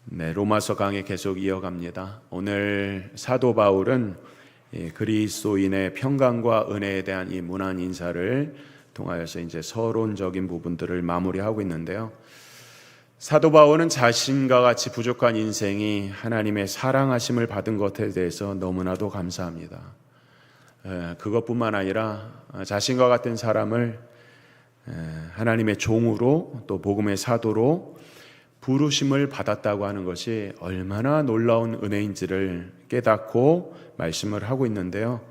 네, 로마서 강의 계속 이어갑니다. 오늘 사도 바울은 그리스도인의 평강과 은혜에 대한 이 문안 인사를 통하여서 이제 서론적인 부분들을 마무리하고 있는데요. 사도 바울은 자신과 같이 부족한 인생이 하나님의 사랑하심을 받은 것에 대해서 너무나도 감사합니다. 그것뿐만 아니라 자신과 같은 사람을 하나님의 종으로 또 복음의 사도로 부르심을 받았다고 하는 것이 얼마나 놀라운 은혜인지를 깨닫고 말씀을 하고 있는데요.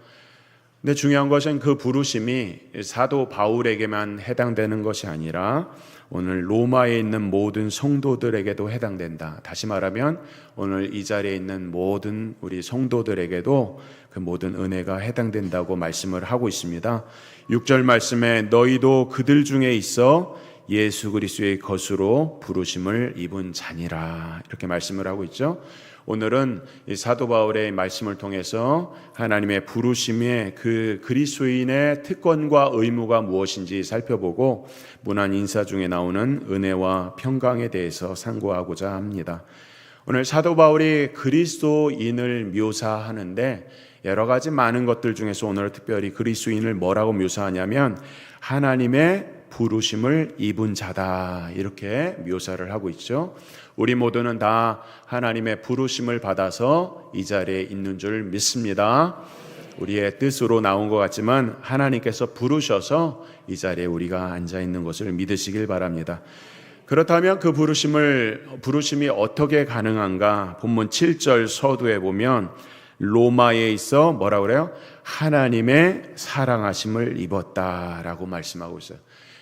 근데 중요한 것은 그 부르심이 사도 바울에게만 해당되는 것이 아니라 오늘 로마에 있는 모든 성도들에게도 해당된다. 다시 말하면 오늘 이 자리에 있는 모든 우리 성도들에게도 그 모든 은혜가 해당된다고 말씀을 하고 있습니다. 6절 말씀에 너희도 그들 중에 있어 예수 그리스도의 것으로 부르심을 입은 자니라, 이렇게 말씀을 하고 있죠. 오늘은 이 사도 바울의 말씀을 통해서 하나님의 부르심의 그 그리스도인의 특권과 의무가 무엇인지 살펴보고 문안 인사 중에 나오는 은혜와 평강에 대해서 상고하고자 합니다. 오늘 사도 바울이 그리스도인을 묘사하는데 여러 가지 많은 것들 중에서 오늘 특별히 그리스도인을 뭐라고 묘사하냐면 하나님의 부르심을 입은 자다, 이렇게 묘사를 하고 있죠. 우리 모두는 다 하나님의 부르심을 받아서 이 자리에 있는 줄 믿습니다. 우리의 뜻으로 나온 것 같지만 하나님께서 부르셔서 이 자리에 우리가 앉아 있는 것을 믿으시길 바랍니다. 그렇다면 그 부르심이 어떻게 가능한가? 본문 7절 서두에 보면 로마에 있어 뭐라고 그래요? 하나님의 사랑하심을 입었다라고 말씀하고 있어요.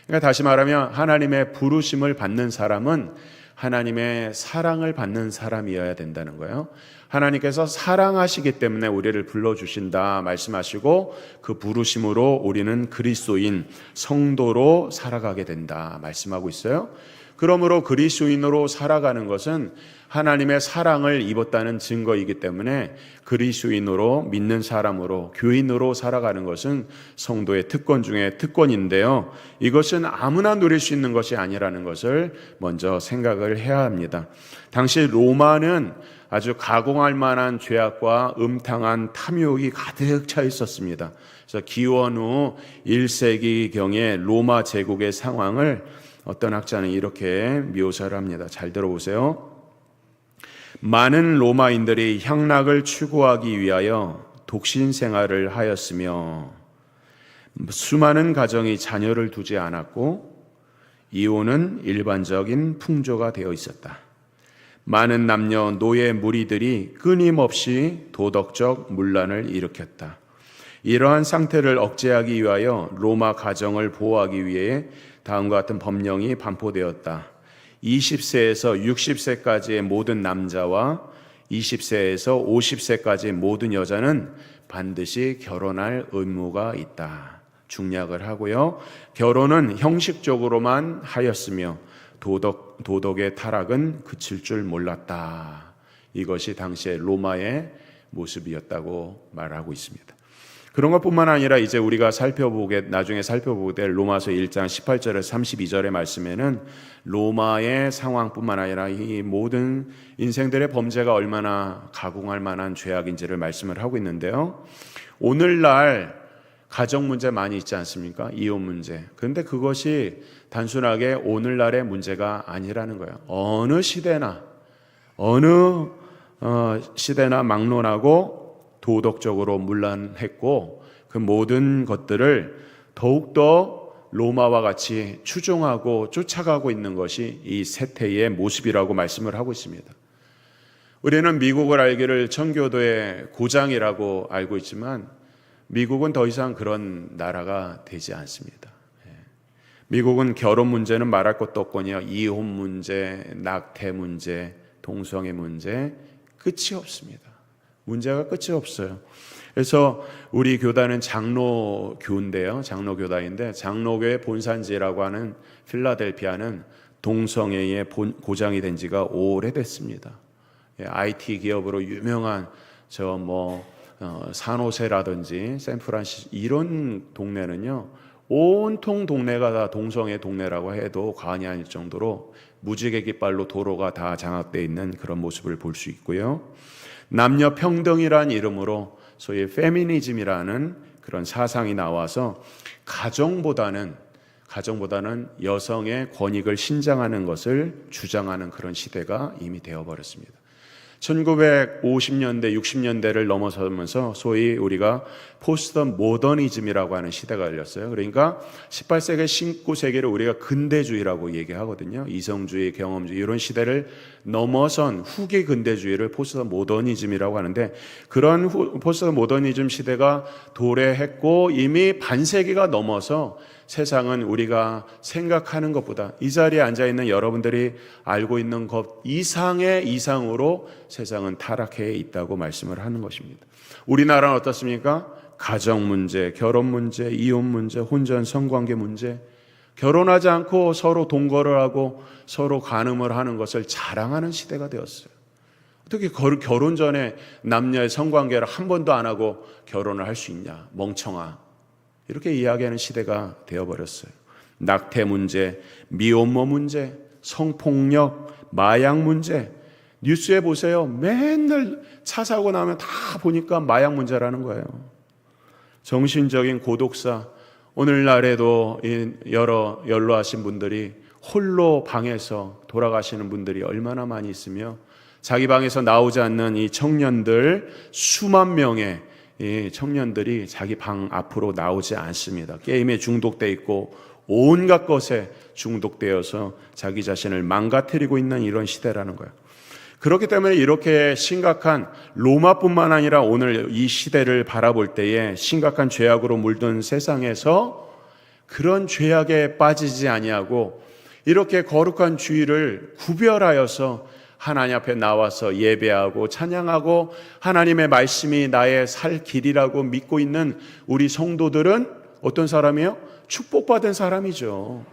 그러니까 다시 말하면 하나님의 부르심을 받는 사람은 하나님의 사랑을 받는 사람이어야 된다는 거예요. 하나님께서 사랑하시기 때문에 우리를 불러주신다 말씀하시고 그 부르심으로 우리는 그리스도인, 성도로 살아가게 된다 말씀하고 있어요. 그러므로 그리스도인으로 살아가는 것은 하나님의 사랑을 입었다는 증거이기 때문에 그리스도인으로 믿는 사람으로 교인으로 살아가는 것은 성도의 특권 중에 특권인데요. 이것은 아무나 누릴 수 있는 것이 아니라는 것을 먼저 생각을 해야 합니다. 당시 로마는 아주 가공할 만한 죄악과 음탕한 탐욕이 가득 차 있었습니다. 그래서 기원 후 1세기경의 로마 제국의 상황을 어떤 학자는 이렇게 묘사를 합니다. 잘 들어보세요. 많은 로마인들이 향락을 추구하기 위하여 독신 생활을 하였으며 수많은 가정이 자녀를 두지 않았고 이혼은 일반적인 풍조가 되어 있었다. 많은 남녀 노예 무리들이 끊임없이 도덕적 문란을 일으켰다. 이러한 상태를 억제하기 위하여 로마 가정을 보호하기 위해 다음과 같은 법령이 반포되었다. 20세에서 60세까지의 모든 남자와 20세에서 50세까지의 모든 여자는 반드시 결혼할 의무가 있다. 중략을 하고요. 결혼은 형식적으로만 하였으며 도덕의 타락은 그칠 줄 몰랐다. 이것이 당시의 로마의 모습이었다고 말하고 있습니다. 그런 것뿐만 아니라 이제 우리가 나중에 살펴보게 될 로마서 1장 18절에서 32절의 말씀에는 로마의 상황뿐만 아니라 이 모든 인생들의 범죄가 얼마나 가공할 만한 죄악인지를 말씀을 하고 있는데요. 오늘날 가정 문제 많이 있지 않습니까? 이혼 문제. 그런데 그것이 단순하게 오늘날의 문제가 아니라는 거예요. 어느 시대나 막론하고 도덕적으로 문란했고 그 모든 것들을 더욱더 로마와 같이 추종하고 쫓아가고 있는 것이 이 세태의 모습이라고 말씀을 하고 있습니다. 우리는 미국을 알기를 천교도의 고장이라고 알고 있지만 미국은 더 이상 그런 나라가 되지 않습니다. 미국은 결혼 문제는 말할 것도 없거니와 이혼 문제, 낙태 문제, 동성애 문제 끝이 없습니다. 문제가 끝이 없어요. 그래서 우리 교단은 장로교인데요. 장로교단인데 장로교의 본산지라고 하는 필라델피아는 동성애의 고장이 된 지가 오래됐습니다. IT 기업으로 유명한 산호세라든지 샌프란시스코 이런 동네는요 온통 동네가 다 동성애 동네라고 해도 과언이 아닐 정도로 무지개 깃발로 도로가 다 장악되어 있는 그런 모습을 볼 수 있고요. 남녀 평등이란 이름으로 소위 페미니즘이라는 그런 사상이 나와서 가정보다는 여성의 권익을 신장하는 것을 주장하는 그런 시대가 이미 되어버렸습니다. 1950년대, 60년대를 넘어서면서 소위 우리가 포스트 모더니즘이라고 하는 시대가 열렸어요. 그러니까 18세기, 19세기를 우리가 근대주의라고 얘기하거든요. 이성주의, 경험주의 이런 시대를 넘어선 후기 근대주의를 포스트 모더니즘이라고 하는데, 그런 포스트 모더니즘 시대가 도래했고 이미 반세기가 넘어서 세상은 우리가 생각하는 것보다, 이 자리에 앉아있는 여러분들이 알고 있는 것 이상으로 세상은 타락해 있다고 말씀을 하는 것입니다. 우리나라는 어떻습니까? 가정 문제, 결혼 문제, 이혼 문제, 혼전 성관계 문제, 결혼하지 않고 서로 동거를 하고 서로 간음을 하는 것을 자랑하는 시대가 되었어요. 어떻게 결혼 전에 남녀의 성관계를 한 번도 안 하고 결혼을 할 수 있냐, 멍청아, 이렇게 이야기하는 시대가 되어버렸어요. 낙태 문제, 미혼모 문제, 성폭력, 마약 문제, 뉴스에 보세요. 맨날 차 사고 나면 다 보니까 마약 문제라는 거예요. 정신적인 고독사, 오늘날에도 여러 연로하신 분들이 홀로 방에서 돌아가시는 분들이 얼마나 많이 있으며, 자기 방에서 나오지 않는 이 청년들, 수만 명의 이 청년들이 자기 방 앞으로 나오지 않습니다. 게임에 중독돼 있고 온갖 것에 중독되어서 자기 자신을 망가뜨리고 있는 이런 시대라는 거예요. 그렇기 때문에 이렇게 심각한, 로마뿐만 아니라 오늘 이 시대를 바라볼 때에 심각한 죄악으로 물든 세상에서 그런 죄악에 빠지지 아니하고 이렇게 거룩한 주의를 구별하여서 하나님 앞에 나와서 예배하고 찬양하고 하나님의 말씀이 나의 살 길이라고 믿고 있는 우리 성도들은 어떤 사람이에요? 축복받은 사람이죠.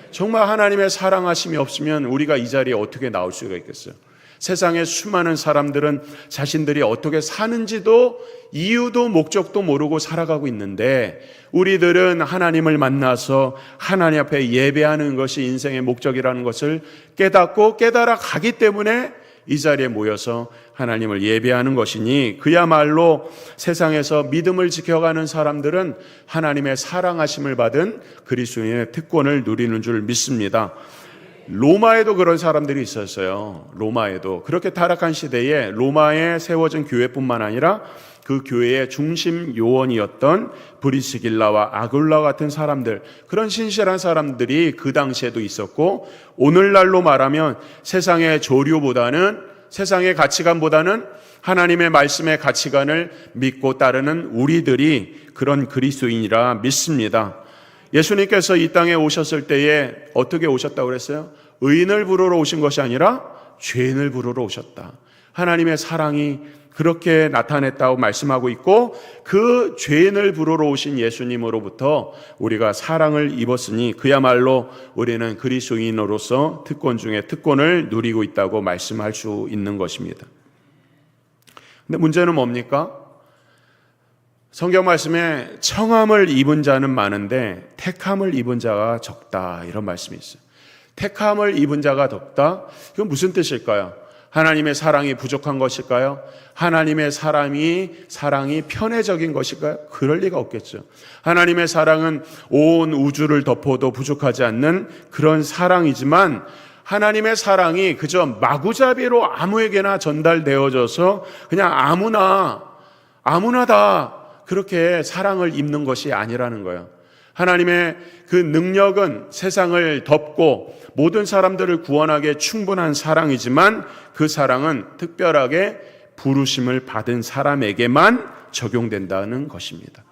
정말 하나님의 사랑하심이 없으면 우리가 이 자리에 어떻게 나올 수가 있겠어요? 세상의 수많은 사람들은 자신들이 어떻게 사는지도 이유도 목적도 모르고 살아가고 있는데, 우리들은 하나님을 만나서 하나님 앞에 예배하는 것이 인생의 목적이라는 것을 깨닫고 깨달아 가기 때문에 이 자리에 모여서 하나님을 예배하는 것이니, 그야말로 세상에서 믿음을 지켜가는 사람들은 하나님의 사랑하심을 받은 그리스도인의 특권을 누리는 줄 믿습니다. 로마에도 그런 사람들이 있었어요. 로마에도 그렇게 타락한 시대에 로마에 세워진 교회뿐만 아니라 그 교회의 중심 요원이었던 브리스길라와 아굴라 같은 사람들, 그런 신실한 사람들이 그 당시에도 있었고, 오늘날로 말하면 세상의 조류보다는, 세상의 가치관보다는 하나님의 말씀의 가치관을 믿고 따르는 우리들이 그런 그리스도인이라 믿습니다. 예수님께서 이 땅에 오셨을 때에 어떻게 오셨다고 그랬어요? 의인을 부르러 오신 것이 아니라 죄인을 부르러 오셨다. 하나님의 사랑이 그렇게 나타냈다고 말씀하고 있고, 그 죄인을 부르러 오신 예수님으로부터 우리가 사랑을 입었으니 그야말로 우리는 그리스도인으로서 특권 중에 특권을 누리고 있다고 말씀할 수 있는 것입니다. 근데 문제는 뭡니까? 성경 말씀에 청함을 입은 자는 많은데 택함을 입은 자가 적다, 이런 말씀이 있어요. 택함을 입은 자가 적다? 이건 무슨 뜻일까요? 하나님의 사랑이 부족한 것일까요? 하나님의 사랑이 편애적인 것일까요? 그럴 리가 없겠죠. 하나님의 사랑은 온 우주를 덮어도 부족하지 않는 그런 사랑이지만, 하나님의 사랑이 그저 마구잡이로 아무에게나 전달되어져서 그냥 아무나 다 그렇게 사랑을 입는 것이 아니라는 거예요. 하나님의 그 능력은 세상을 덮고 모든 사람들을 구원하기에 충분한 사랑이지만, 그 사랑은 특별하게 부르심을 받은 사람에게만 적용된다는 것입니다.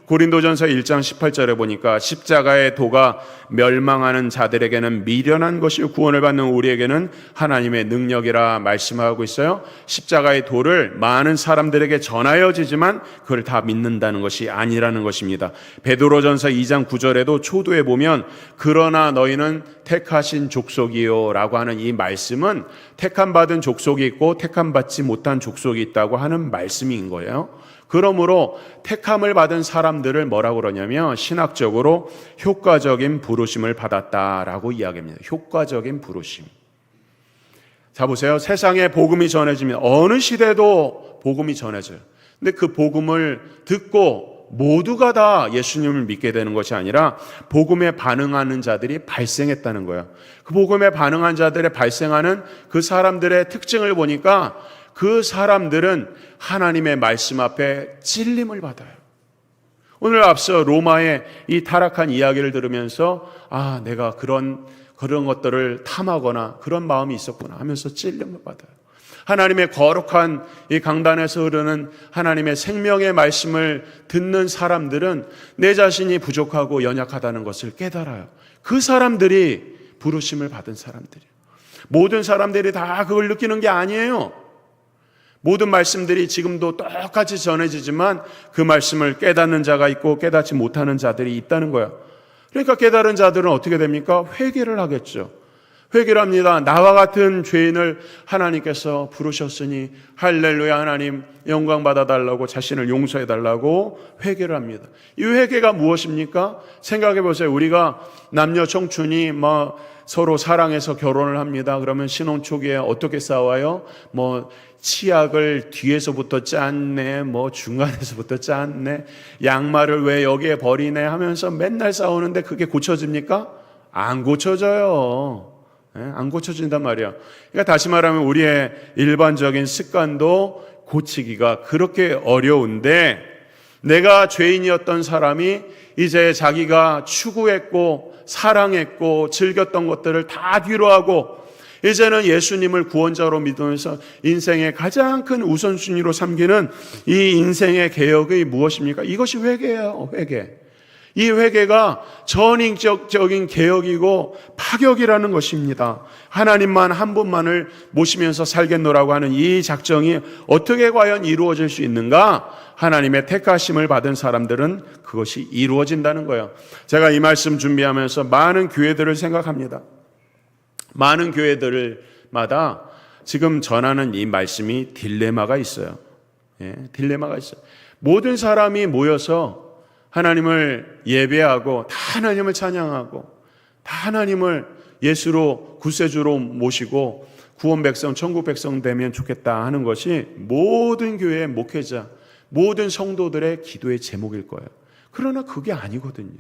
고린도전서 1장 18절에 보니까 십자가의 도가 멸망하는 자들에게는 미련한 것이 구원을 받는 우리에게는 하나님의 능력이라 말씀하고 있어요. 십자가의 도를 많은 사람들에게 전하여지지만 그걸 다 믿는다는 것이 아니라는 것입니다. 베드로전서 2장 9절에도 초도에 보면 그러나 너희는 택하신 족속이요 라고 하는 이 말씀은 택함받은 족속이 있고 택함받지 못한 족속이 있다고 하는 말씀인 거예요. 그러므로 택함을 받은 사람들을 뭐라고 그러냐면 신학적으로 효과적인 부르심을 받았다라고 이야기합니다. 효과적인 부르심. 자 보세요. 세상에 복음이 전해지면 어느 시대도 복음이 전해져요. 근데 그 복음을 듣고 모두가 다 예수님을 믿게 되는 것이 아니라 복음에 반응하는 자들이 발생했다는 거예요. 그 복음에 반응한 자들의 발생하는 그 사람들의 특징을 보니까 그 사람들은 하나님의 말씀 앞에 찔림을 받아요. 오늘 앞서 로마의 이 타락한 이야기를 들으면서 내가 그런 것들을 탐하거나 그런 마음이 있었구나 하면서 찔림을 받아요. 하나님의 거룩한 이 강단에서 흐르는 하나님의 생명의 말씀을 듣는 사람들은 내 자신이 부족하고 연약하다는 것을 깨달아요. 그 사람들이 부르심을 받은 사람들이에요. 모든 사람들이 다 그걸 느끼는 게 아니에요. 모든 말씀들이 지금도 똑같이 전해지지만 그 말씀을 깨닫는 자가 있고 깨닫지 못하는 자들이 있다는 거예요. 그러니까 깨달은 자들은 어떻게 됩니까? 회개를 하겠죠. 회개를 합니다. 나와 같은 죄인을 하나님께서 부르셨으니 할렐루야, 하나님 영광 받아달라고, 자신을 용서해달라고 회개를 합니다. 이 회개가 무엇입니까? 생각해 보세요. 우리가 남녀 청춘이 서로 사랑해서 결혼을 합니다. 그러면 신혼 초기에 어떻게 싸워요? 치약을 뒤에서부터 짰네, 중간에서부터 짰네, 양말을 왜 여기에 버리네 하면서 맨날 싸우는데 그게 고쳐집니까? 안 고쳐져요. 안 고쳐진단 말이야. 그러니까 다시 말하면 우리의 일반적인 습관도 고치기가 그렇게 어려운데, 내가 죄인이었던 사람이 이제 자기가 추구했고 사랑했고 즐겼던 것들을 다 뒤로하고 이제는 예수님을 구원자로 믿으면서 인생의 가장 큰 우선순위로 삼기는 이 인생의 개혁이 무엇입니까? 이것이 회개예요. 회개. 이 회개가 전인격적인 개혁이고 파격이라는 것입니다. 하나님만 한 분만을 모시면서 살겠노라고 하는 이 작정이 어떻게 과연 이루어질 수 있는가? 하나님의 택하심을 받은 사람들은 그것이 이루어진다는 거예요. 제가 이 말씀 준비하면서 많은 교회들을 생각합니다. 많은 교회들마다 지금 전하는 이 말씀이 딜레마가 있어요. 딜레마가 있어요. 모든 사람이 모여서 하나님을 예배하고 다 하나님을 찬양하고 다 하나님을 예수로 구세주로 모시고 구원 백성, 천국 백성 되면 좋겠다 하는 것이 모든 교회의 목회자, 모든 성도들의 기도의 제목일 거예요. 그러나 그게 아니거든요.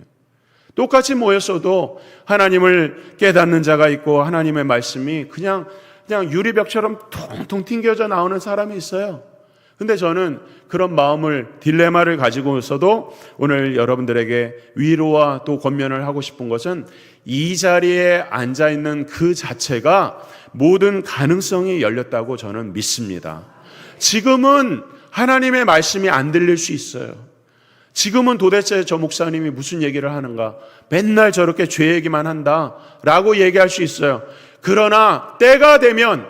똑같이 모였어도 하나님을 깨닫는 자가 있고 하나님의 말씀이 그냥 유리벽처럼 통통 튕겨져 나오는 사람이 있어요. 근데 저는 그런 마음을, 딜레마를 가지고 있어도 오늘 여러분들에게 위로와 또 권면을 하고 싶은 것은 이 자리에 앉아있는 그 자체가 모든 가능성이 열렸다고 저는 믿습니다. 지금은 하나님의 말씀이 안 들릴 수 있어요. 지금은 도대체 저 목사님이 무슨 얘기를 하는가, 맨날 저렇게 죄 얘기만 한다 라고 얘기할 수 있어요. 그러나 때가 되면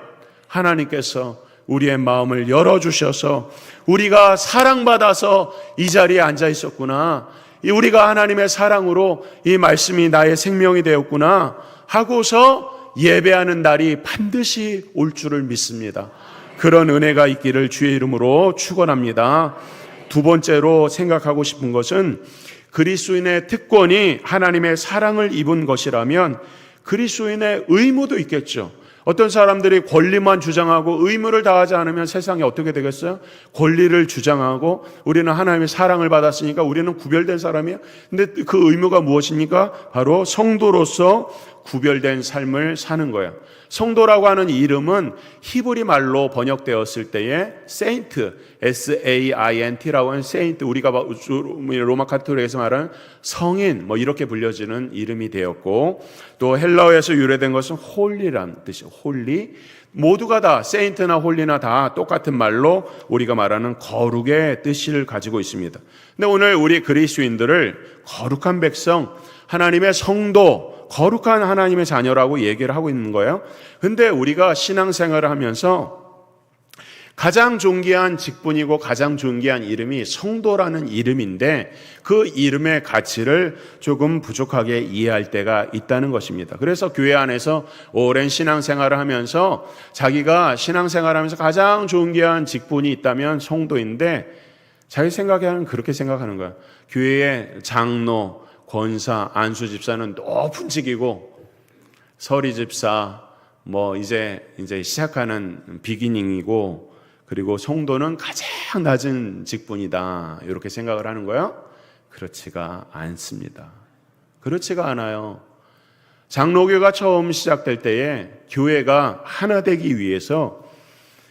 하나님께서 우리의 마음을 열어주셔서 우리가 사랑받아서 이 자리에 앉아 있었구나, 우리가 하나님의 사랑으로 이 말씀이 나의 생명이 되었구나 하고서 예배하는 날이 반드시 올 줄을 믿습니다. 그런 은혜가 있기를 주의 이름으로 축원합니다. 두 번째로 생각하고 싶은 것은 그리스도인의 특권이 하나님의 사랑을 입은 것이라면 그리스도인의 의무도 있겠죠. 어떤 사람들이 권리만 주장하고 의무를 다하지 않으면 세상이 어떻게 되겠어요? 권리를 주장하고 우리는 하나님의 사랑을 받았으니까 우리는 구별된 사람이야. 근데 그 의무가 무엇입니까? 바로 성도로서 구별된 삶을 사는 거예요. 성도라고 하는 이름은 히브리 말로 번역되었을 때에 세인트, S-A-I-N-T라고 하는 세인트, 우리가 로마 카톨릭에서 말하는 성인 이렇게 불려지는 이름이 되었고, 또 헬라어에서 유래된 것은 홀리란 뜻이에요. 홀리. 모두가 다 세인트나 홀리나 다 똑같은 말로 우리가 말하는 거룩의 뜻을 가지고 있습니다. 근데 오늘 우리 그리스도인들을 거룩한 백성, 하나님의 성도, 거룩한 하나님의 자녀라고 얘기를 하고 있는 거예요. 근데 우리가 신앙생활을 하면서 가장 존귀한 직분이고 가장 존귀한 이름이 성도라는 이름인데 그 이름의 가치를 조금 부족하게 이해할 때가 있다는 것입니다. 그래서 교회 안에서 오랜 신앙생활을 하면서 자기가 신앙생활을 하면서 가장 존귀한 직분이 있다면 성도인데, 자기 생각에는 그렇게 생각하는 거야. 교회의 장로, 권사, 안수 집사는 높은 직이고 서리 집사 이제 시작하는 비기닝이고, 그리고 성도는 가장 낮은 직분이다, 이렇게 생각을 하는 거야. 그렇지가 않습니다. 그렇지가 않아요. 장로교가 처음 시작될 때에 교회가 하나 되기 위해서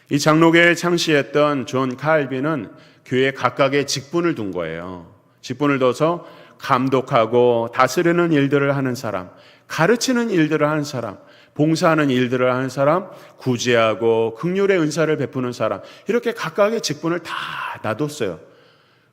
이 장로교를 창시했던 존 칼빈은 교회 각각의 직분을 둔 거예요. 직분을 둬서 감독하고 다스리는 일들을 하는 사람, 가르치는 일들을 하는 사람, 봉사하는 일들을 하는 사람, 구제하고 긍휼의 은사를 베푸는 사람, 이렇게 각각의 직분을 다 놔뒀어요.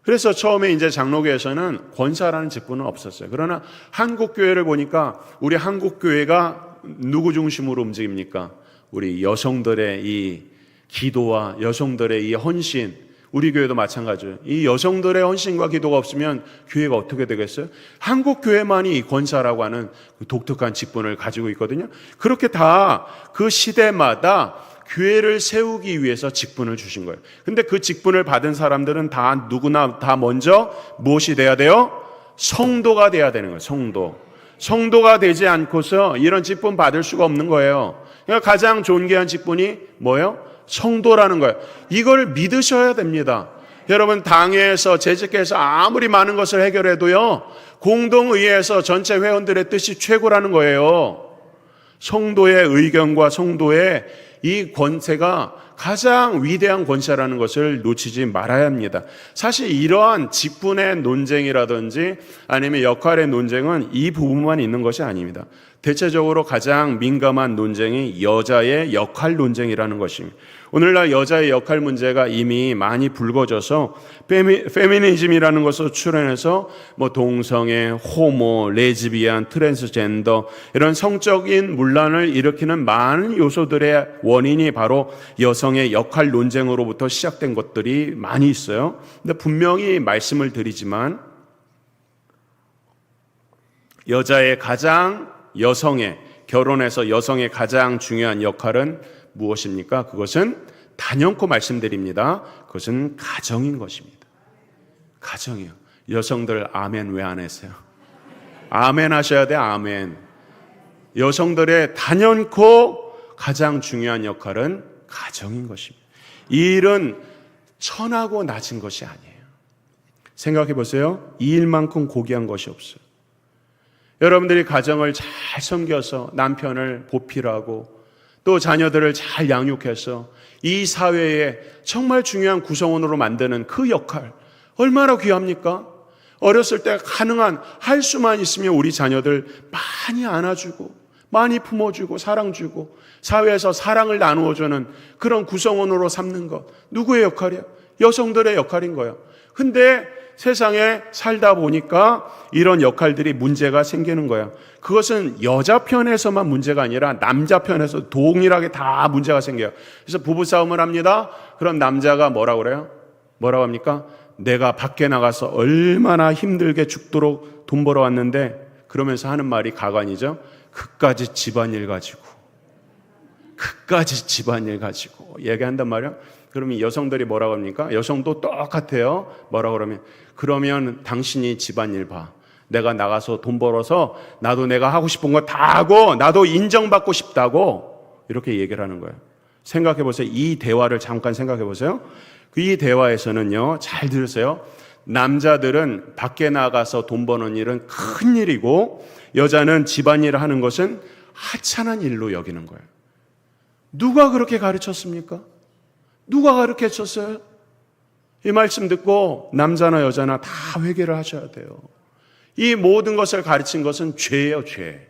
그래서 처음에 이제 장로교에서는 권사라는 직분은 없었어요. 그러나 한국 교회를 보니까 우리 한국 교회가 누구 중심으로 움직입니까? 우리 여성들의 이 기도와 여성들의 이 헌신, 우리 교회도 마찬가지예요. 이 여성들의 헌신과 기도가 없으면 교회가 어떻게 되겠어요? 한국 교회만이 이 권사라고 하는 그 독특한 직분을 가지고 있거든요. 그렇게 다 그 시대마다 교회를 세우기 위해서 직분을 주신 거예요. 근데 그 직분을 받은 사람들은 다 누구나 다 먼저 무엇이 돼야 돼요? 성도가 돼야 되는 거예요. 성도가 되지 않고서 이런 직분 받을 수가 없는 거예요. 그러니까 가장 존귀한 직분이 뭐예요? 성도라는 거예요. 이걸 믿으셔야 됩니다. 여러분, 당회에서 재직해서 아무리 많은 것을 해결해도요, 공동의회에서 전체 회원들의 뜻이 최고라는 거예요. 성도의 의견과 성도의 이 권세가 가장 위대한 권세라는 것을 놓치지 말아야 합니다. 사실 이러한 직분의 논쟁이라든지 아니면 역할의 논쟁은 이 부분만 있는 것이 아닙니다. 대체적으로 가장 민감한 논쟁이 여자의 역할 논쟁이라는 것입니다. 오늘날 여자의 역할 문제가 이미 많이 불거져서 페미니즘이라는 것을 출연해서 동성애, 호모, 레즈비안, 트랜스젠더 이런 성적인 문란을 일으키는 많은 요소들의 원인이 바로 여성의 역할 논쟁으로부터 시작된 것들이 많이 있어요. 근데 분명히 말씀을 드리지만 여성의 결혼에서 여성의 가장 중요한 역할은 무엇입니까? 그것은 단연코 말씀드립니다. 그것은 가정인 것입니다. 가정이요. 여성들 아멘 왜 안 했어요? 아멘 하셔야 돼. 아멘. 여성들의 단연코 가장 중요한 역할은 가정인 것입니다. 이 일은 천하고 낮은 것이 아니에요. 생각해 보세요. 이 일만큼 고귀한 것이 없어요. 여러분들이 가정을 잘 섬겨서 남편을 보필하고 또 자녀들을 잘 양육해서 이 사회에 정말 중요한 구성원으로 만드는 그 역할, 얼마나 귀합니까? 어렸을 때 가능한 할 수만 있으면 우리 자녀들 많이 안아주고 많이 품어주고 사랑 주고 사회에서 사랑을 나누어주는 그런 구성원으로 삼는 것, 누구의 역할이에요? 여성들의 역할인 거예요. 근데 세상에 살다 보니까 이런 역할들이 문제가 생기는 거예요. 그것은 여자 편에서만 문제가 아니라 남자 편에서 동일하게 다 문제가 생겨요. 그래서 부부싸움을 합니다. 그럼 남자가 뭐라고 그래요? 뭐라고 합니까? 내가 밖에 나가서 얼마나 힘들게 죽도록 돈 벌어왔는데, 그러면서 하는 말이 가관이죠. 그까지 집안일 가지고 얘기한단 말이에요. 그러면 여성들이 뭐라고 합니까? 여성도 똑같아요. 뭐라고 그러면 당신이 집안일 봐. 내가 나가서 돈 벌어서 나도 내가 하고 싶은 거 다 하고 나도 인정받고 싶다고 이렇게 얘기를 하는 거예요. 생각해 보세요. 이 대화를 잠깐 생각해 보세요. 이 대화에서는요, 잘 들으세요. 남자들은 밖에 나가서 돈 버는 일은 큰 일이고 여자는 집안일을 하는 것은 하찮은 일로 여기는 거예요. 누가 그렇게 가르쳤습니까? 누가 가르쳤어요? 이 말씀 듣고 남자나 여자나 다 회개를 하셔야 돼요. 이 모든 것을 가르친 것은 죄예요, 죄.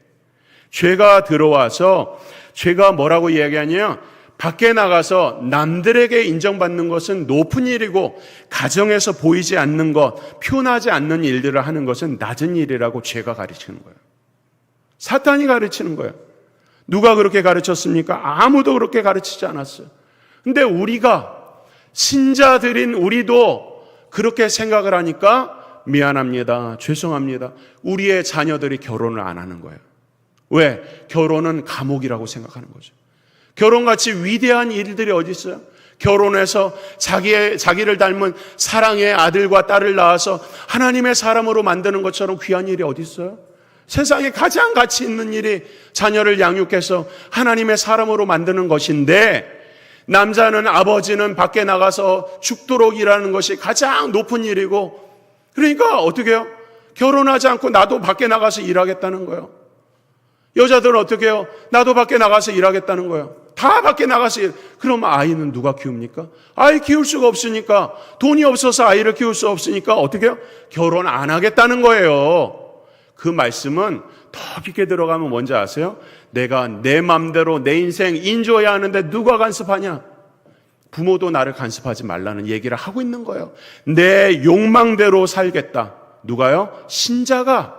죄가 들어와서 죄가 뭐라고 이야기하냐? 밖에 나가서 남들에게 인정받는 것은 높은 일이고 가정에서 보이지 않는 것, 표현하지 않는 일들을 하는 것은 낮은 일이라고 죄가 가르치는 거예요. 사탄이 가르치는 거예요. 누가 그렇게 가르쳤습니까? 아무도 그렇게 가르치지 않았어요. 근데 우리가 신자들인 우리도 그렇게 생각을 하니까 미안합니다. 죄송합니다. 우리의 자녀들이 결혼을 안 하는 거예요. 왜? 결혼은 감옥이라고 생각하는 거죠. 결혼같이 위대한 일들이 어디 있어요? 결혼해서 자기를 닮은 사랑의 아들과 딸을 낳아서 하나님의 사람으로 만드는 것처럼 귀한 일이 어디 있어요? 세상에 가장 가치 있는 일이 자녀를 양육해서 하나님의 사람으로 만드는 것인데, 남자는, 아버지는 밖에 나가서 죽도록 일하는 것이 가장 높은 일이고, 그러니까 어떻게 해요? 결혼하지 않고 나도 밖에 나가서 일하겠다는 거예요. 여자들은 어떻게 해요? 나도 밖에 나가서 일하겠다는 거예요. 다 밖에 나가서 그럼 아이는 누가 키웁니까? 아이 키울 수가 없으니까, 돈이 없어서 아이를 키울 수 없으니까 어떻게 해요? 결혼 안 하겠다는 거예요. 그 말씀은 더 깊게 들어가면 뭔지 아세요? 내가 내 맘대로 내 인생 인조해야 하는데 누가 간섭하냐? 부모도 나를 간섭하지 말라는 얘기를 하고 있는 거예요. 내 욕망대로 살겠다. 누가요? 신자가.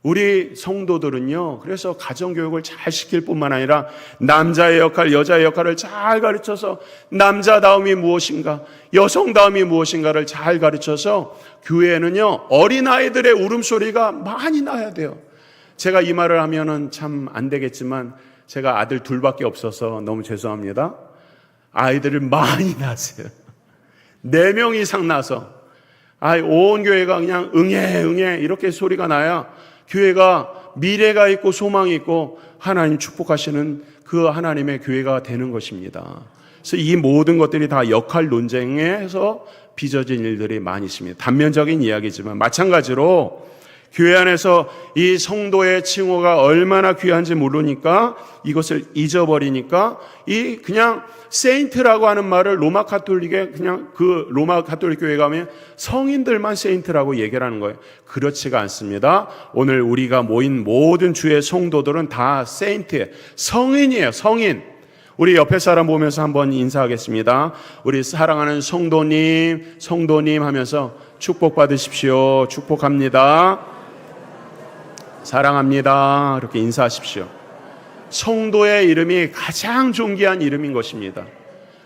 우리 성도들은요, 그래서 가정교육을 잘 시킬 뿐만 아니라 남자의 역할, 여자의 역할을 잘 가르쳐서 남자다움이 무엇인가, 여성다움이 무엇인가를 잘 가르쳐서 교회에는요, 어린아이들의 울음소리가 많이 나야 돼요. 제가 이 말을 하면은 참 안 되겠지만 제가 아들 둘밖에 없어서 너무 죄송합니다. 아이들을 많이 낳으세요. 4명 이상 낳아서 온 교회가 그냥 응애 이렇게 소리가 나야 교회가 미래가 있고 소망이 있고 하나님 축복하시는 그 하나님의 교회가 되는 것입니다. 그래서 이 모든 것들이 다 역할 논쟁에서 빚어진 일들이 많이 있습니다. 단면적인 이야기지만 마찬가지로 교회 안에서 이 성도의 칭호가 얼마나 귀한지 모르니까 이것을 잊어버리니까 이 그냥 세인트라고 하는 말을 로마 가톨릭에 그냥 그 로마 가톨릭 교회 가면 성인들만 세인트라고 얘기를 하는 거예요. 그렇지가 않습니다. 오늘 우리가 모인 모든 주의 성도들은 다 세인트예요. 성인이에요. 성인. 우리 옆에 사람 보면서 한번 인사하겠습니다. 우리 사랑하는 성도님 하면서 축복받으십시오. 축복합니다. 사랑합니다. 이렇게 인사하십시오. 성도의 이름이 가장 존귀한 이름인 것입니다.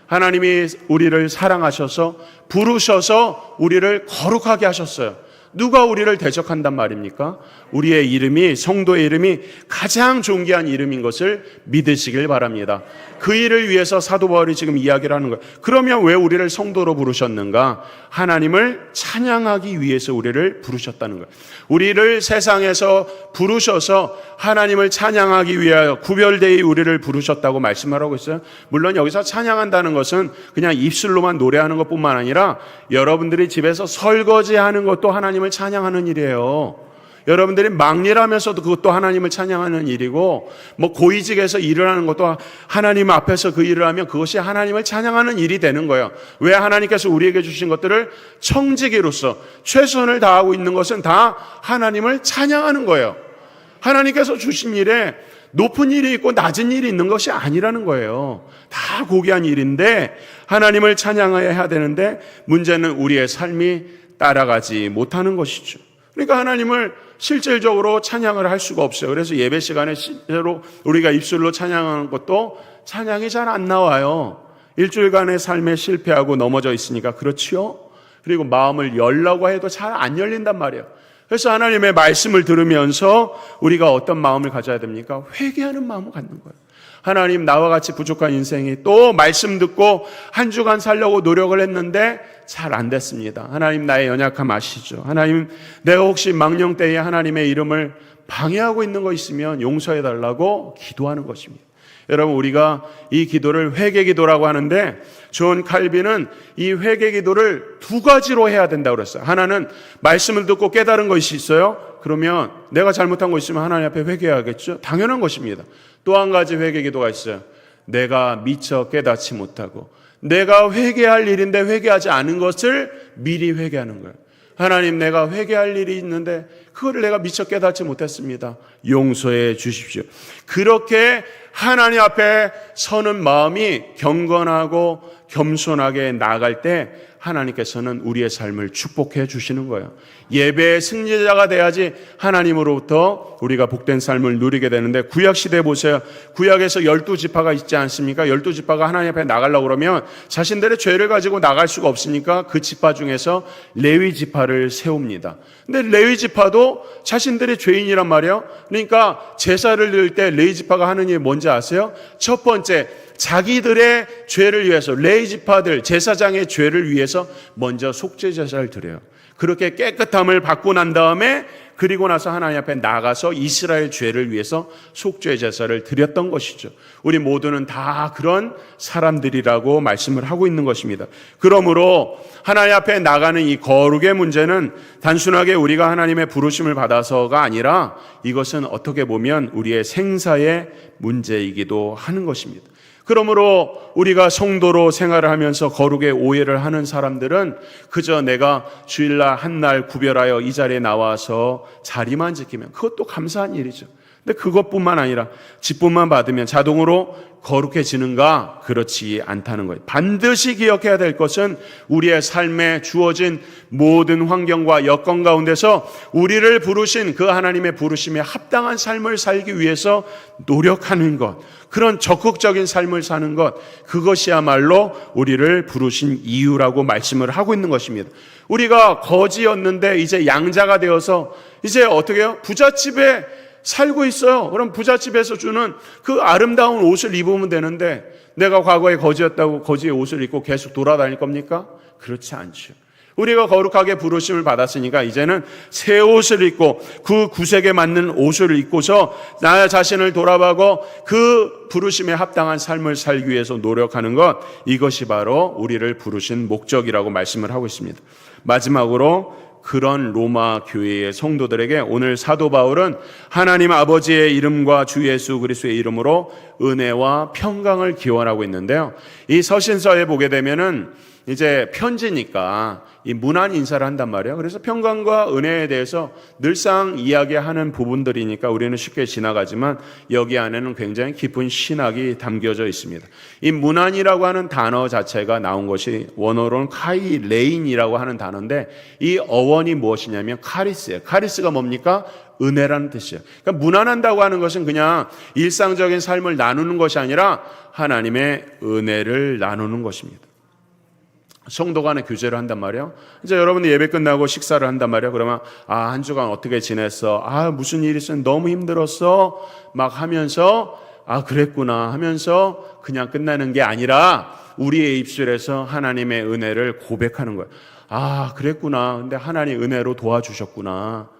하나님이 우리를 사랑하셔서 부르셔서 우리를 거룩하게 하셨어요. 누가 우리를 대적한단 말입니까? 우리의 이름이, 성도의 이름이 가장 존귀한 이름인 것을 믿으시길 바랍니다. 그 일을 위해서 사도 바울이 지금 이야기를 하는 거예요. 그러면 왜 우리를 성도로 부르셨는가? 하나님을 찬양하기 위해서 우리를 부르셨다는 거예요. 우리를 세상에서 부르셔서 하나님을 찬양하기 위하여 구별되이 우리를 부르셨다고 말씀을 하고 있어요. 물론 여기서 찬양한다는 것은 그냥 입술로만 노래하는 것뿐만 아니라 여러분들이 집에서 설거지하는 것도 하나님을 찬양하는 일이에요. 여러분들이 막일하면서도 그것도 하나님을 찬양하는 일이고, 고위직에서 일을 하는 것도 하나님 앞에서 그 일을 하면 그것이 하나님을 찬양하는 일이 되는 거예요. 왜? 하나님께서 우리에게 주신 것들을 청지기로서 최선을 다하고 있는 것은 다 하나님을 찬양하는 거예요. 하나님께서 주신 일에 높은 일이 있고 낮은 일이 있는 것이 아니라는 거예요. 다 고귀한 일인데 하나님을 찬양해야 되는데 문제는 우리의 삶이 따라가지 못하는 것이죠. 그러니까 하나님을 실질적으로 찬양을 할 수가 없어요. 그래서 예배 시간에 실제로 우리가 입술로 찬양하는 것도 찬양이 잘 안 나와요. 일주일간의 삶에 실패하고 넘어져 있으니까 그렇지요. 그리고 마음을 열라고 해도 잘 안 열린단 말이에요. 그래서 하나님의 말씀을 들으면서 우리가 어떤 마음을 가져야 됩니까? 회개하는 마음을 갖는 거예요. 하나님, 나와 같이 부족한 인생이 또 말씀 듣고 한 주간 살려고 노력을 했는데 잘 안 됐습니다. 하나님, 나의 연약함 아시죠? 하나님, 내가 혹시 망령 때에 하나님의 이름을 방해하고 있는 거 있으면 용서해 달라고 기도하는 것입니다. 여러분, 우리가 이 기도를 회개 기도라고 하는데 존 칼빈은 이 회개 기도를 2가지로 해야 된다고 그랬어요. 하나는 말씀을 듣고 깨달은 것이 있어요. 그러면 내가 잘못한 거 있으면 하나님 앞에 회개해야겠죠. 당연한 것입니다. 또 한 가지 회개 기도가 있어요. 내가 미처 깨닫지 못하고 내가 회개할 일인데 회개하지 않은 것을 미리 회개하는 거예요. 하나님, 내가 회개할 일이 있는데 그거를 내가 미처 깨닫지 못했습니다. 용서해 주십시오. 그렇게 하나님 앞에 서는 마음이 경건하고 겸손하게 나아갈 때 하나님께서는 우리의 삶을 축복해 주시는 거예요. 예배의 승리자가 돼야지 하나님으로부터 우리가 복된 삶을 누리게 되는데, 구약 시대 보세요. 구약에서 12지파가 있지 않습니까? 12지파가 하나님 앞에 나가려고 그러면 자신들의 죄를 가지고 나갈 수가 없으니까 그 지파 중에서 레위 지파를 세웁니다. 근데 레위 지파도 자신들의 죄인이란 말이에요. 그러니까 제사를 드릴 때 레위 지파가 하는 일이 뭔지 아세요? 첫 번째, 자기들의 죄를 위해서, 레위 지파들 제사장의 죄를 위해서 먼저 속죄 제사를 드려요. 그렇게 깨끗함을 받고 난 다음에, 그리고 나서 하나님 앞에 나가서 이스라엘 죄를 위해서 속죄 제사를 드렸던 것이죠. 우리 모두는 다 그런 사람들이라고 말씀을 하고 있는 것입니다. 그러므로 하나님 앞에 나가는 이 거룩의 문제는 단순하게 우리가 하나님의 부르심을 받아서가 아니라, 이것은 어떻게 보면 우리의 생사의 문제이기도 하는 것입니다. 그러므로 우리가 성도로 생활을 하면서 거룩의 오해를 하는 사람들은 그저 내가 주일날 한 날 구별하여 이 자리에 나와서 자리만 지키면 그것도 감사한 일이죠. 근데 그것뿐만 아니라 직분만 받으면 자동으로 거룩해지는가? 그렇지 않다는 거예요. 반드시 기억해야 될 것은 우리의 삶에 주어진 모든 환경과 여건 가운데서 우리를 부르신 그 하나님의 부르심에 합당한 삶을 살기 위해서 노력하는 것, 그런 적극적인 삶을 사는 것, 그것이야말로 우리를 부르신 이유라고 말씀을 하고 있는 것입니다. 우리가 거지였는데 이제 양자가 되어서 이제 어떻게 해요? 부잣집에 살고 있어요. 그럼 부잣집에서 주는 그 아름다운 옷을 입으면 되는데, 내가 과거에 거지였다고 거지의 옷을 입고 계속 돌아다닐 겁니까? 그렇지 않죠. 우리가 거룩하게 부르심을 받았으니까 이제는 새 옷을 입고 그 구색에 맞는 옷을 입고서 나 자신을 돌아보고 그 부르심에 합당한 삶을 살기 위해서 노력하는 것, 이것이 바로 우리를 부르신 목적이라고 말씀을 하고 있습니다. 마지막으로 그런 로마 교회의 성도들에게 오늘 사도 바울은 하나님 아버지의 이름과 주 예수 그리스도의 이름으로 은혜와 평강을 기원하고 있는데요. 이 서신서에 보게 되면은 이제 편지니까 이 문안 인사를 한단 말이에요. 그래서 평강과 은혜에 대해서 늘상 이야기하는 부분들이니까 우리는 쉽게 지나가지만 여기 안에는 굉장히 깊은 신학이 담겨져 있습니다. 이 문안이라고 하는 단어 자체가 나온 것이 원어로는 카이레인이라고 하는 단어인데, 이 어원이 무엇이냐면 카리스예요. 카리스가 뭡니까? 은혜라는 뜻이에요. 그러니까 문안한다고 하는 것은 그냥 일상적인 삶을 나누는 것이 아니라 하나님의 은혜를 나누는 것입니다. 성도 간에 교제를 한단 말이에요. 이제 여러분이 예배 끝나고 식사를 한단 말이에요. 그러면 한 주간 어떻게 지냈어? 무슨 일이 있어? 너무 힘들었어? 막 하면서 그랬구나 하면서 그냥 끝나는 게 아니라 우리의 입술에서 하나님의 은혜를 고백하는 거예요. 그랬구나. 근데 하나님 은혜로 도와주셨구나.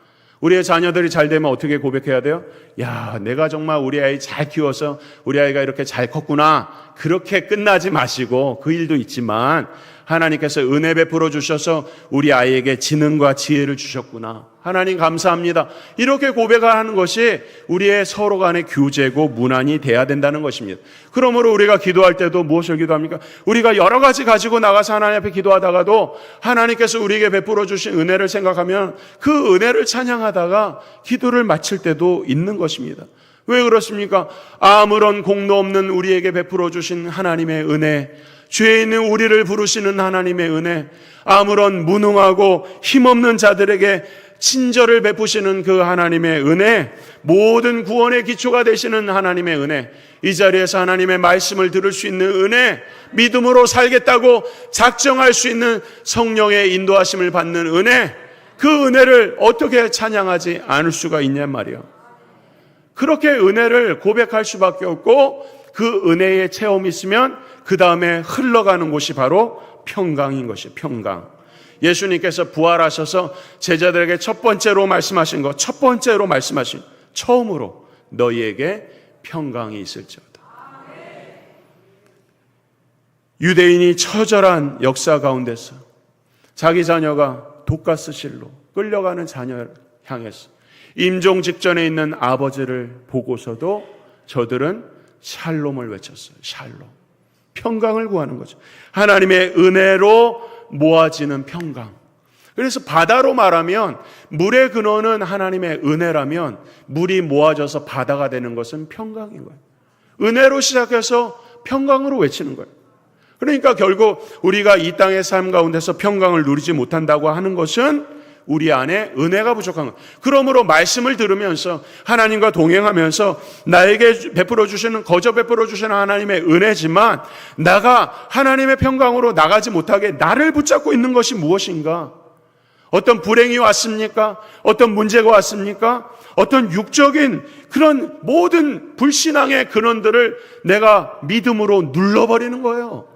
우리의 자녀들이 잘 되면 어떻게 고백해야 돼요? 야, 내가 정말 우리 아이 잘 키워서 우리 아이가 이렇게 잘 컸구나. 그렇게 끝나지 마시고, 그 일도 있지만 하나님께서 은혜 베풀어 주셔서 우리 아이에게 지능과 지혜를 주셨구나. 하나님 감사합니다. 이렇게 고백하는 것이 우리의 서로 간의 교제고 문안이 돼야 된다는 것입니다. 그러므로 우리가 기도할 때도 무엇을 기도합니까? 우리가 여러 가지 가지고 나가서 하나님 앞에 기도하다가도 하나님께서 우리에게 베풀어 주신 은혜를 생각하면 그 은혜를 찬양하다가 기도를 마칠 때도 있는 것입니다. 왜 그렇습니까? 아무런 공로 없는 우리에게 베풀어 주신 하나님의 은혜, 죄에 있는 우리를 부르시는 하나님의 은혜, 아무런 무능하고 힘없는 자들에게 친절을 베푸시는 그 하나님의 은혜, 모든 구원의 기초가 되시는 하나님의 은혜, 이 자리에서 하나님의 말씀을 들을 수 있는 은혜, 믿음으로 살겠다고 작정할 수 있는 성령의 인도하심을 받는 은혜, 그 은혜를 어떻게 찬양하지 않을 수가 있냔 말이에요. 그렇게 은혜를 고백할 수밖에 없고, 그 은혜의 체험이 있으면 그 다음에 흘러가는 곳이 바로 평강인 것이에요. 평강. 예수님께서 부활하셔서 제자들에게 첫 번째로 말씀하신 것, 첫 번째로 말씀하신, 처음으로 너희에게 평강이 있을지어다. 유대인이 처절한 역사 가운데서 자기 자녀가 독가스실로 끌려가는 자녀를 향해서 임종 직전에 있는 아버지를 보고서도 저들은 샬롬을 외쳤어요. 샬롬. 평강을 구하는 거죠. 하나님의 은혜로 모아지는 평강. 그래서 바다로 말하면 물의 근원은 하나님의 은혜라면 물이 모아져서 바다가 되는 것은 평강인 거예요. 은혜로 시작해서 평강으로 외치는 거예요. 그러니까 결국 우리가 이 땅의 삶 가운데서 평강을 누리지 못한다고 하는 것은 우리 안에 은혜가 부족한 것. 그러므로 말씀을 들으면서 하나님과 동행하면서 나에게 베풀어 주시는, 거저 베풀어 주시는 하나님의 은혜지만 나가 하나님의 평강으로 나가지 못하게 나를 붙잡고 있는 것이 무엇인가? 어떤 불행이 왔습니까? 어떤 문제가 왔습니까? 어떤 육적인 그런 모든 불신앙의 근원들을 내가 믿음으로 눌러버리는 거예요.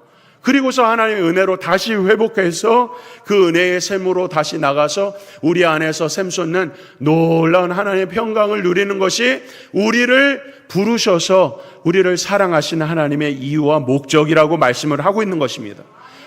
그리고서 하나님의 은혜로 다시 회복해서 그 은혜의 샘으로 다시 나가서 우리 안에서 샘솟는 놀라운 하나님의 평강을 누리는 것이 우리를 부르셔서 우리를 사랑하시는 하나님의 이유와 목적이라고 말씀을 하고 있는 것입니다.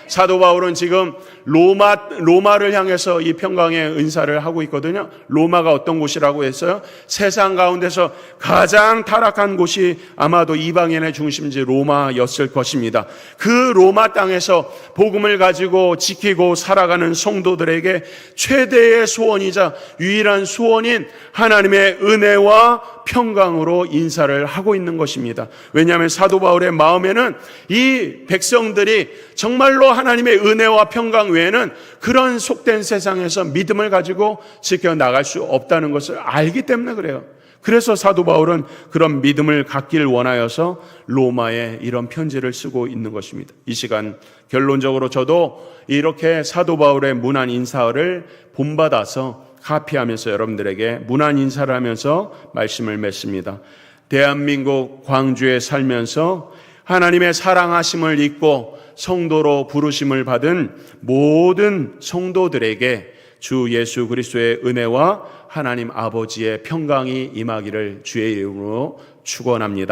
사도 바울은 지금 로마를 향해서 이 평강의 은사를 하고 있거든요. 로마가 어떤 곳이라고 했어요? 세상 가운데서 가장 타락한 곳이 아마도 이방인의 중심지 로마였을 것입니다. 그 로마 땅에서 복음을 가지고 지키고 살아가는 성도들에게 최대의 소원이자 유일한 소원인 하나님의 은혜와 평강으로 인사를 하고 있는 것입니다. 왜냐하면 사도 바울의 마음에는 이 백성들이 정말로 하나님의 은혜와 평강 외에는 그런 속된 세상에서 믿음을 가지고 지켜나갈 수 없다는 것을 알기 때문에 그래요. 그래서 사도 바울은 그런 믿음을 갖길 원하여서 로마에 이런 편지를 쓰고 있는 것입니다. 이 시간 결론적으로 저도 이렇게 사도 바울의 문안 인사를 본받아서 카피하면서 여러분들에게 문안 인사를 하면서 말씀을 맺습니다. 대한민국 광주에 살면서 하나님의 사랑하심을 잊고 성도로 부르심을 받은 모든 성도들에게 주 예수 그리스도의 은혜와 하나님 아버지의 평강이 임하기를 주의 이름으로 축원합니다.